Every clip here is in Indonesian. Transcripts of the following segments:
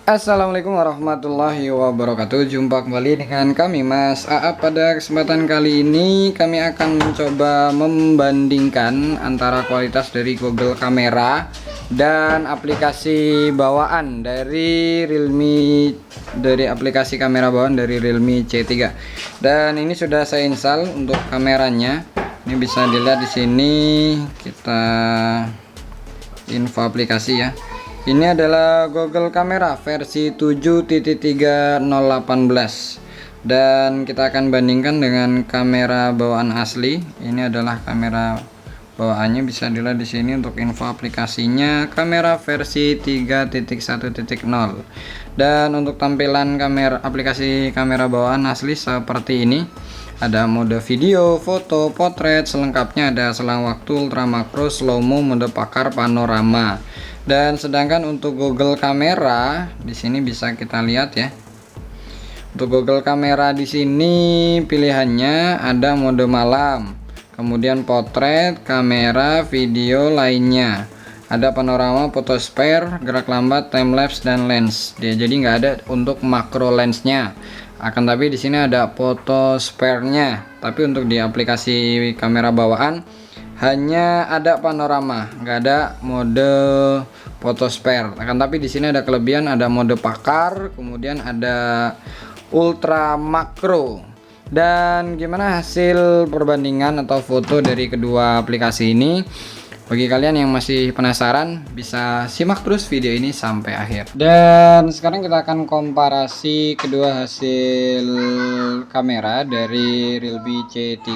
Assalamualaikum warahmatullahi wabarakatuh. Jumpa kembali dengan kami Mas AA. Pada kesempatan kali ini kami akan mencoba membandingkan antara kualitas dari Google Kamera dan aplikasi bawaan dari aplikasi kamera bawaan dari Realme C3. Dan ini sudah saya install untuk kameranya. Ini bisa dilihat di sini, kita info aplikasi ya. Ini adalah Google Kamera versi 7.3018 dan kita akan bandingkan dengan kamera bawaan asli. Ini adalah kamera bawaannya, bisa dilihat di sini untuk info aplikasinya, kamera versi 3.1.0. Dan untuk tampilan kamera aplikasi kamera bawaan asli seperti ini. Ada mode video, foto, potret, selengkapnya ada selang waktu, ultra makro, slow mo, mode pakar, panorama. Dan sedangkan untuk Google Kamera di sini bisa kita lihat ya. Untuk Google Kamera di sini pilihannya ada mode malam, kemudian potret, kamera, video lainnya. Ada panorama, foto spare, gerak lambat, time lapse dan lens. Jadi nggak ada untuk makro lensnya. Akan tapi di sini ada foto spare-nya. Tapi untuk di aplikasi kamera bawaan hanya ada panorama, nggak ada mode foto spare. Akan tapi di sini ada kelebihan, ada mode pakar, kemudian ada ultra makro. Dan gimana hasil perbandingan atau foto dari kedua aplikasi ini? Bagi kalian yang masih penasaran, bisa simak terus video ini sampai akhir. Dan sekarang kita akan komparasi kedua hasil kamera dari Realme C3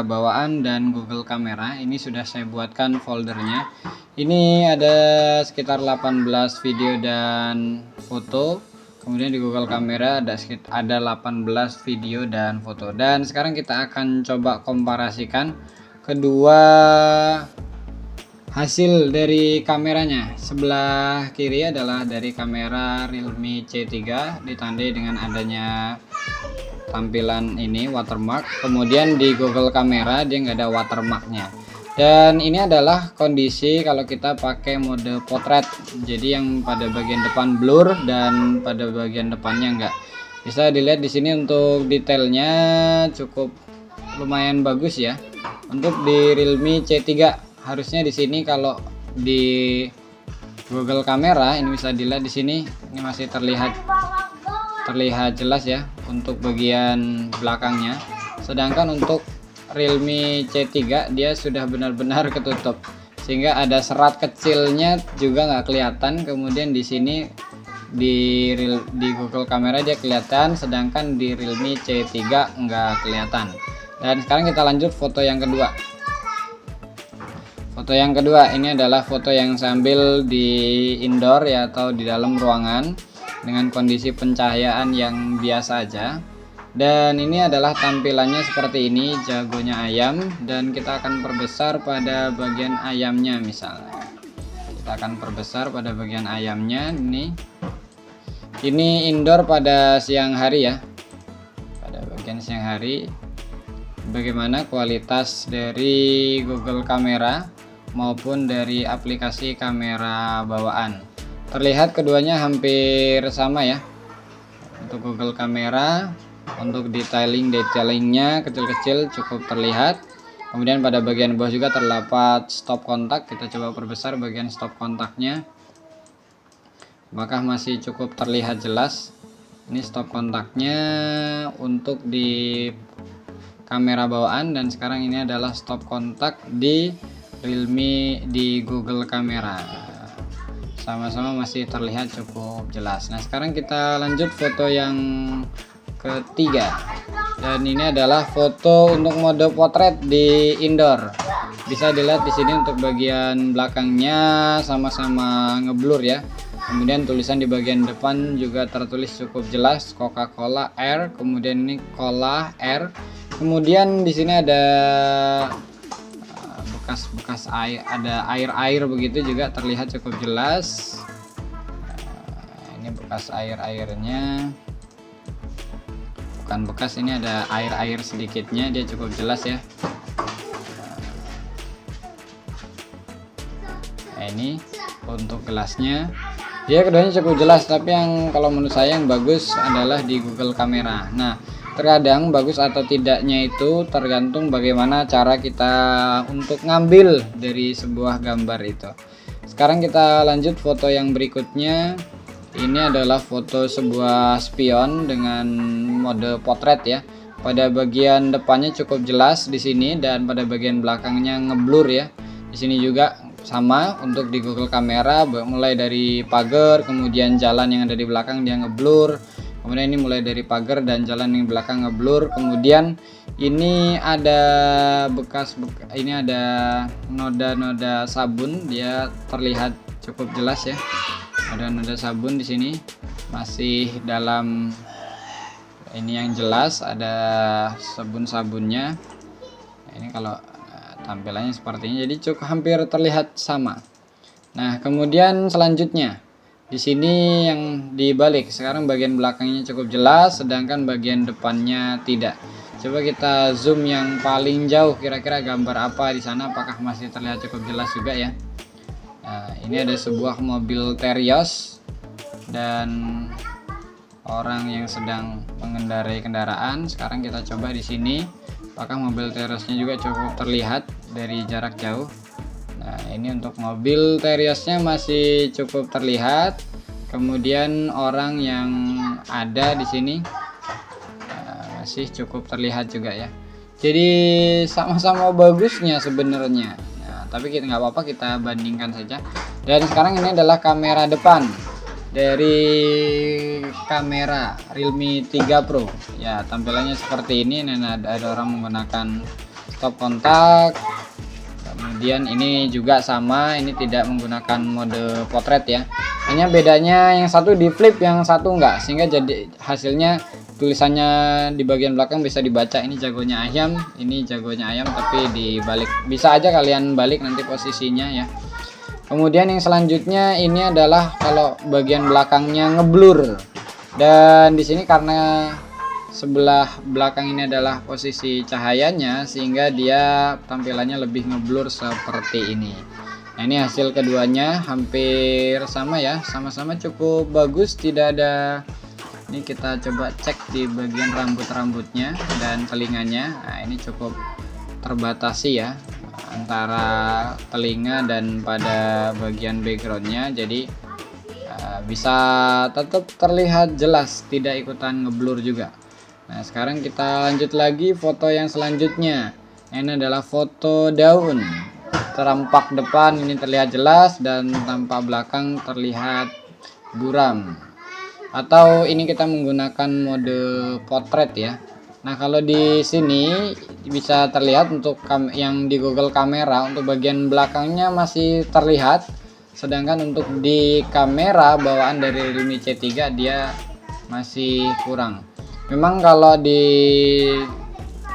bawaan dan Google Kamera. Ini sudah saya buatkan foldernya. Ini ada sekitar 18 video dan foto. Kemudian di Google Kamera ada 18 video dan foto. Dan sekarang kita akan coba komparasikan kedua hasil dari kameranya. Sebelah kiri adalah dari kamera Realme C3 ditandai dengan adanya tampilan ini watermark. Kemudian di Google Kamera dia nggak ada watermarknya. Dan ini adalah kondisi kalau kita pakai mode potret. Jadi yang pada bagian depan blur dan pada bagian depannya enggak. Bisa dilihat di sini untuk detailnya cukup lumayan bagus ya. Untuk di Realme C3 harusnya di sini, kalau di Google Kamera ini bisa dilihat di sini, ini masih terlihat jelas ya untuk bagian belakangnya. Sedangkan untuk Realme C3 dia sudah benar-benar ketutup, sehingga ada serat kecilnya juga nggak kelihatan. Kemudian di sini di Google Kamera dia kelihatan, sedangkan di Realme C3 nggak kelihatan. Dan sekarang kita lanjut foto yang kedua. Foto yang kedua ini adalah foto yang saya ambil di indoor ya, atau di dalam ruangan dengan kondisi pencahayaan yang biasa aja. Dan ini adalah tampilannya seperti ini, jagonya ayam, dan kita akan perbesar pada bagian ayamnya misalnya. Kita akan perbesar pada bagian ayamnya ini. Ini indoor pada siang hari ya. Pada bagian siang hari. Bagaimana kualitas dari Google Kamera maupun dari aplikasi kamera bawaan. Terlihat keduanya hampir sama ya. Untuk Google Kamera, untuk detailingnya kecil-kecil cukup terlihat. Kemudian pada bagian bawah juga terdapat stop kontak. Kita coba perbesar bagian stop kontaknya. Apakah masih cukup terlihat jelas? Ini stop kontaknya untuk di kamera bawaan, dan sekarang ini adalah stop kontak di Realme di Google Kamera. Sama-sama masih terlihat cukup jelas. Nah, sekarang kita lanjut foto yang ketiga. Dan ini adalah foto untuk mode potret di indoor. Bisa dilihat di sini untuk bagian belakangnya sama-sama ngeblur ya. Kemudian tulisan di bagian depan juga tertulis cukup jelas, Coca-Cola Air. Kemudian ini Cola Air. Kemudian di sini ada bekas air, ada air begitu juga terlihat cukup jelas. Ini bekas airnya, bukan bekas, ini ada air sedikitnya, dia cukup jelas ya. Nah, ini untuk gelasnya. Dia keduanya cukup jelas, tapi yang kalau menurut saya yang bagus adalah di Google Kamera. Nah, terkadang bagus atau tidaknya itu tergantung bagaimana cara kita untuk ngambil dari sebuah gambar itu. Sekarang kita lanjut foto yang berikutnya. Ini adalah foto sebuah spion dengan mode potret ya. Pada bagian depannya cukup jelas di sini, dan pada bagian belakangnya ngeblur ya. Di sini juga sama untuk di Google Kamera, mulai dari pagar, kemudian jalan yang ada di belakang dia ngeblur. Kemudian ini mulai dari pagar dan jalan yang di belakang ngeblur. Kemudian ini ada ini ada noda-noda sabun, dia terlihat cukup jelas ya. Ada noda sabun di sini masih dalam ini yang jelas, ada sabun-sabunnya. Nah, ini kalau tampilannya seperti ini, jadi cukup hampir terlihat sama. Nah, kemudian selanjutnya di sini yang dibalik, sekarang bagian belakangnya cukup jelas, sedangkan bagian depannya tidak. Coba kita zoom yang paling jauh, kira-kira gambar apa di sana, apakah masih terlihat cukup jelas juga ya. Nah, ini ada sebuah mobil Terios dan orang yang sedang mengendarai kendaraan. Sekarang kita coba di sini, apakah mobil Teriosnya juga cukup terlihat dari jarak jauh. Nah, ini untuk mobil Teriosnya masih cukup terlihat. Kemudian orang yang ada di sini masih cukup terlihat juga ya. Jadi sama-sama bagusnya sebenarnya. Nah, tapi kita nggak apa-apa, kita bandingkan saja. Dan sekarang ini adalah kamera depan dari kamera Realme 3 Pro ya. Tampilannya seperti ini. Dan ada orang menggunakan stop kontak. Kemudian ini juga sama, ini tidak menggunakan mode potret ya. Hanya bedanya yang satu di flip, yang satu enggak, sehingga jadi hasilnya tulisannya di bagian belakang bisa dibaca. Ini jagonya ayam, ini jagonya ayam, tapi dibalik. Bisa aja kalian balik nanti posisinya ya. Kemudian yang selanjutnya ini adalah kalau bagian belakangnya ngeblur. Dan di sini karena sebelah belakang ini adalah posisi cahayanya, sehingga dia tampilannya lebih ngeblur seperti ini. Nah, ini hasil keduanya hampir sama ya, sama-sama cukup bagus, tidak ada. Ini kita coba cek di bagian rambut-rambutnya dan telinganya. Nah, ini cukup terbatasi ya antara telinga dan pada bagian backgroundnya, jadi bisa tetap terlihat jelas, tidak ikutan ngeblur juga. Nah, sekarang kita lanjut lagi foto yang selanjutnya. Ini adalah foto daun. Tampak depan ini terlihat jelas dan tampak belakang terlihat buram. Atau ini kita menggunakan mode potret ya. Nah, kalau di sini bisa terlihat untuk yang di Google Kamera, untuk bagian belakangnya masih terlihat. Sedangkan untuk di kamera bawaan dari Realme C3 dia masih kurang. Memang kalau di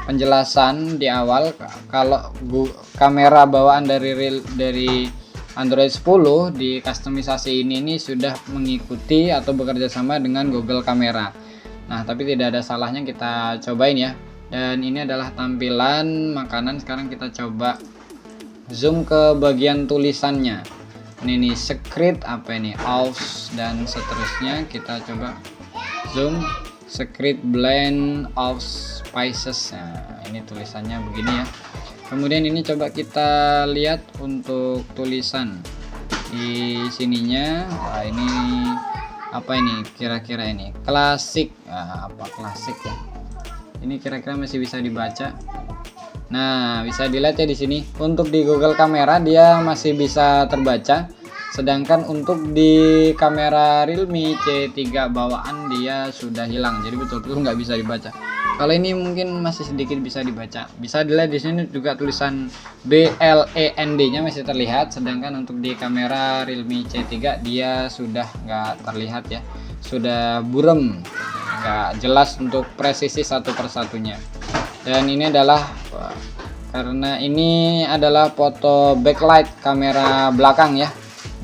penjelasan di awal, kalau kamera bawaan dari Android 10 di kustomisasi ini sudah mengikuti atau bekerja sama dengan Google Kamera. Nah, tapi tidak ada salahnya kita cobain ya. Dan ini adalah tampilan makanan. Sekarang kita coba zoom ke bagian tulisannya. Ini nih, secret apa ini, aus dan seterusnya. Kita coba zoom. Secret blend of spices. Nah, ini tulisannya begini ya. Kemudian ini coba kita lihat untuk tulisan di sininya. Wah, ini apa ini kira-kira ini? Klasik. Nah, apa klasik ya? Ini kira-kira masih bisa dibaca. Nah, bisa dilihat ya di sini. Untuk di Google Kamera dia masih bisa terbaca. Sedangkan untuk di kamera Realme C3 bawaan dia sudah hilang, jadi betul-betul nggak bisa dibaca. Kalau ini mungkin masih sedikit bisa dibaca. Bisa dilihat di sini juga tulisan BLEND-nya masih terlihat. Sedangkan untuk di kamera Realme C3 dia sudah nggak terlihat ya, sudah buram, nggak jelas untuk presisi satu persatunya. Dan ini adalah karena ini adalah foto backlight kamera belakang ya.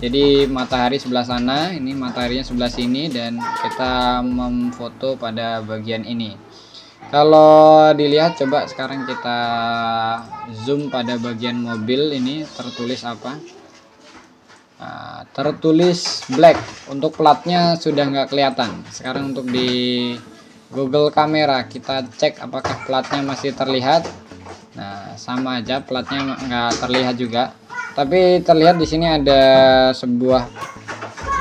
Jadi matahari sebelah sana, ini mataharinya sebelah sini, dan kita memfoto pada bagian ini. Kalau dilihat, coba sekarang kita zoom pada bagian mobil, ini tertulis apa. tertulis black. Untuk platnya sudah nggak kelihatan. Sekarang untuk di Google Kamera kita cek apakah platnya masih terlihat. Nah, sama aja, platnya nggak terlihat juga. Tapi terlihat di sini ada sebuah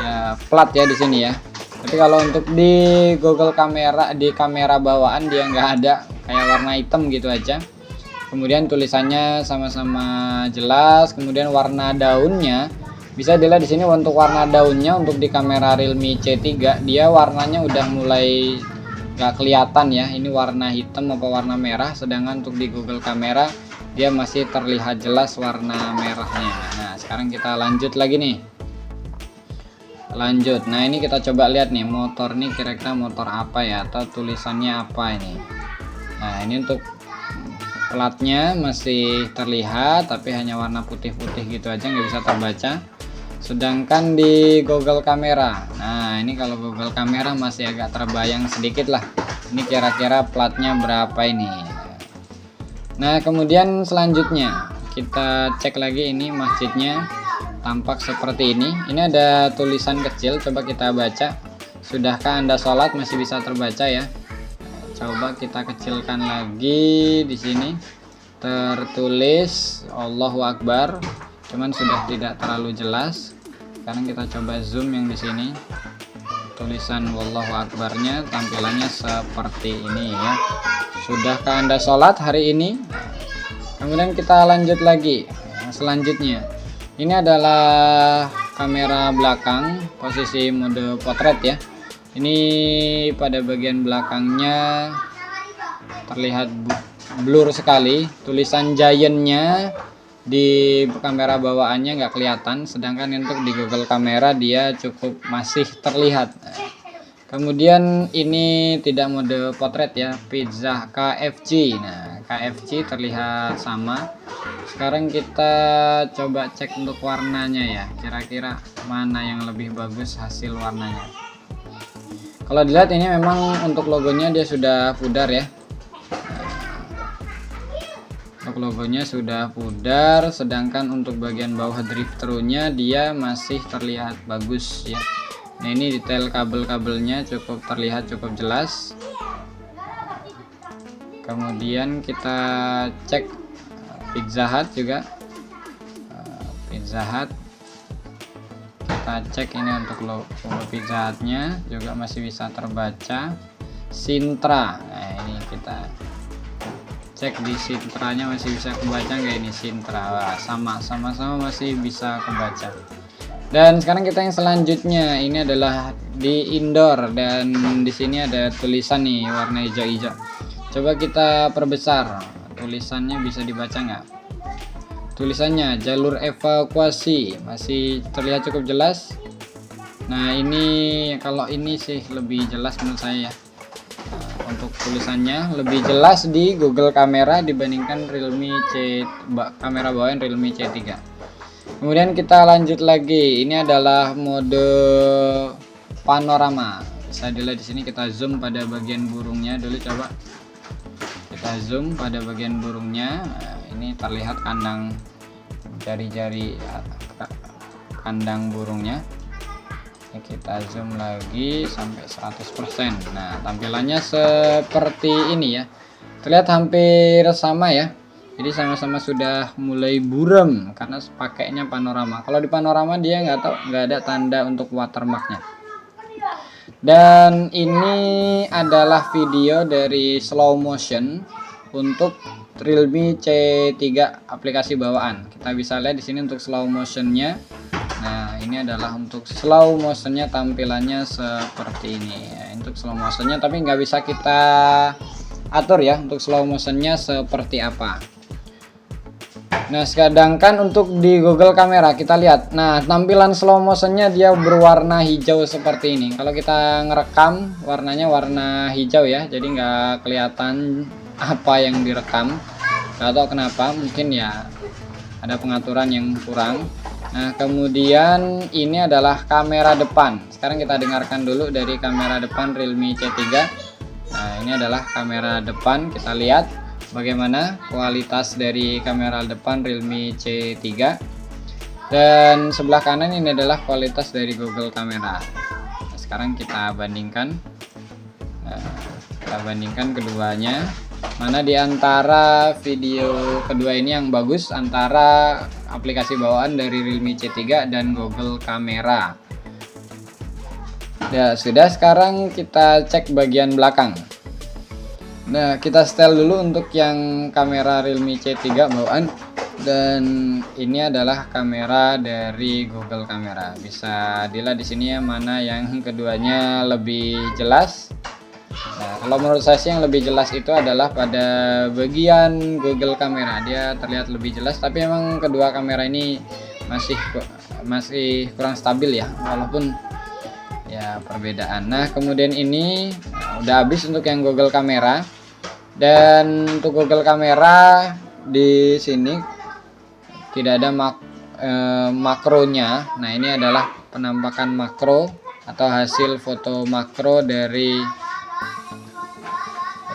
ya plat ya di sini ya. Tapi kalau untuk di Google Kamera, di kamera bawaan dia nggak ada, kayak warna hitam gitu aja. Kemudian tulisannya sama-sama jelas. Kemudian warna daunnya bisa dilihat di sini. Untuk warna daunnya untuk di kamera Realme C3 dia warnanya udah mulai nggak kelihatan ya, ini warna hitam apa warna merah. Sedangkan untuk di Google Kamera dia masih terlihat jelas warna merahnya. Nah, sekarang kita lanjut lagi nih. Nah, ini kita coba lihat nih, motor nih kira-kira motor apa ya, atau tulisannya apa ini. Nah, ini untuk platnya masih terlihat tapi hanya warna putih-putih gitu aja, nggak bisa terbaca. Sedangkan di Google Kamera, nah ini kalau Google Kamera masih agak terbayang sedikit lah, ini kira-kira platnya berapa ini. Nah, kemudian selanjutnya kita cek lagi, ini masjidnya tampak seperti ini. Ini ada tulisan kecil, coba kita baca. Sudahkah Anda sholat? Masih bisa terbaca ya. Coba kita kecilkan lagi, di sini tertulis Allahu Akbar, cuman sudah tidak terlalu jelas. Sekarang kita coba zoom yang di sini, tulisan Wallahu Akbarnya tampilannya seperti ini ya. Sudahkah Anda sholat hari ini? Kemudian kita lanjut lagi. Selanjutnya ini adalah kamera belakang, posisi mode potret ya. Ini pada bagian belakangnya terlihat blur sekali. Tulisan Giant-nya di kamera bawaannya nggak kelihatan, sedangkan untuk di Google Kamera dia cukup masih terlihat. Kemudian ini tidak mode potret ya, pizza KFC. Nah, KFC terlihat sama. Sekarang kita coba cek untuk warnanya ya, kira-kira mana yang lebih bagus hasil warnanya. Kalau dilihat ini memang untuk logonya dia sudah pudar ya. Untuk logonya sudah pudar, sedangkan untuk bagian bawah drive-thru-nya dia masih terlihat bagus ya. Nah, ini detail kabel-kabelnya cukup terlihat cukup jelas. Kemudian kita cek Pizza Hut juga. Pizza Hut kita cek ini untuk logo Pizza Hut-nya juga masih bisa terbaca. Sintra, nah ini kita cek di Sintranya masih bisa kebaca nggak ini Sintra. Sama-sama masih bisa kebaca. Dan sekarang kita yang selanjutnya, ini adalah di indoor, dan di sini ada tulisan nih warna hijau-hijau. Coba kita perbesar, tulisannya bisa dibaca nggak? Tulisannya jalur evakuasi masih terlihat cukup jelas. Nah, ini kalau ini sih lebih jelas menurut saya ya. Untuk tulisannya lebih jelas di Google Kamera dibandingkan Realme kamera bawaan Realme C3. Kemudian kita lanjut lagi. Ini adalah mode panorama. Bisa dilihat di sini, kita zoom pada bagian burungnya dulu, coba. Kita zoom pada bagian burungnya. Nah, ini terlihat kandang jari-jari kandang burungnya. Ini kita zoom lagi sampai 100%. Nah, tampilannya seperti ini ya. Terlihat hampir sama ya. Jadi sama-sama sudah mulai buram karena pakainya panorama. Kalau di panorama dia nggak ada tanda untuk watermarknya. Dan ini adalah video dari slow motion untuk Realme C3 aplikasi bawaan. Kita bisa lihat di sini untuk slow motionnya. Nah, ini adalah untuk slow motionnya, tampilannya seperti ini ya. Untuk slow motionnya, tapi nggak bisa kita atur ya untuk slow motionnya seperti apa. Nah, sedangkan untuk di Google Kamera kita lihat, nah tampilan slow motionnya dia berwarna hijau seperti ini. Kalau kita ngerekam warnanya warna hijau ya, jadi nggak kelihatan apa yang direkam. Nggak tahu kenapa, mungkin ya ada pengaturan yang kurang. Nah, kemudian ini adalah kamera depan. Sekarang kita dengarkan dulu dari kamera depan Realme C3. Nah, ini adalah kamera depan. Kita lihat bagaimana kualitas dari kamera depan Realme C3. Dan sebelah kanan ini adalah kualitas dari Google Kamera. Nah, sekarang kita bandingkan. Kita bandingkan keduanya. Mana di antara video kedua ini yang bagus, antara aplikasi bawaan dari Realme C3 dan Google Kamera. Ya, sudah, sekarang kita cek bagian belakang. Nah, kita setel dulu untuk yang kamera Realme C3 bawaan, dan ini adalah kamera dari Google Kamera. Bisa dilihat di sini ya, mana yang keduanya lebih jelas. Nah, kalau menurut saya sih yang lebih jelas itu adalah pada bagian Google Kamera. Dia terlihat lebih jelas, tapi memang kedua kamera ini masih kurang stabil ya, walaupun ya perbedaan. Nah, kemudian ini udah habis untuk yang Google Kamera. Dan untuk Google Kamera di sini tidak ada makronya. Nah, ini adalah penampakan makro atau hasil foto makro dari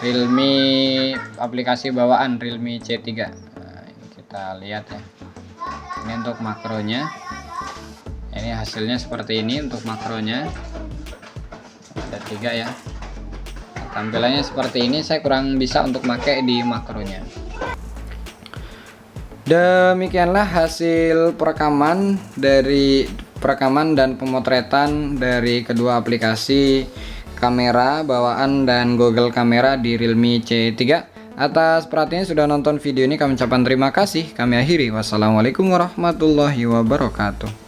Realme aplikasi bawaan Realme C3. Nah, ini kita lihat ya. Ini untuk makronya. Ini hasilnya seperti ini untuk makronya. Ada 3 ya. Tampilannya seperti ini. Saya kurang bisa untuk pakai di makronya. Demikianlah hasil perekaman dan pemotretan dari kedua aplikasi kamera bawaan dan Google Kamera di Realme C3. Atas perhatiannya sudah nonton video ini, kami ucapkan terima kasih. Kami akhiri. Wassalamualaikum warahmatullahi wabarakatuh.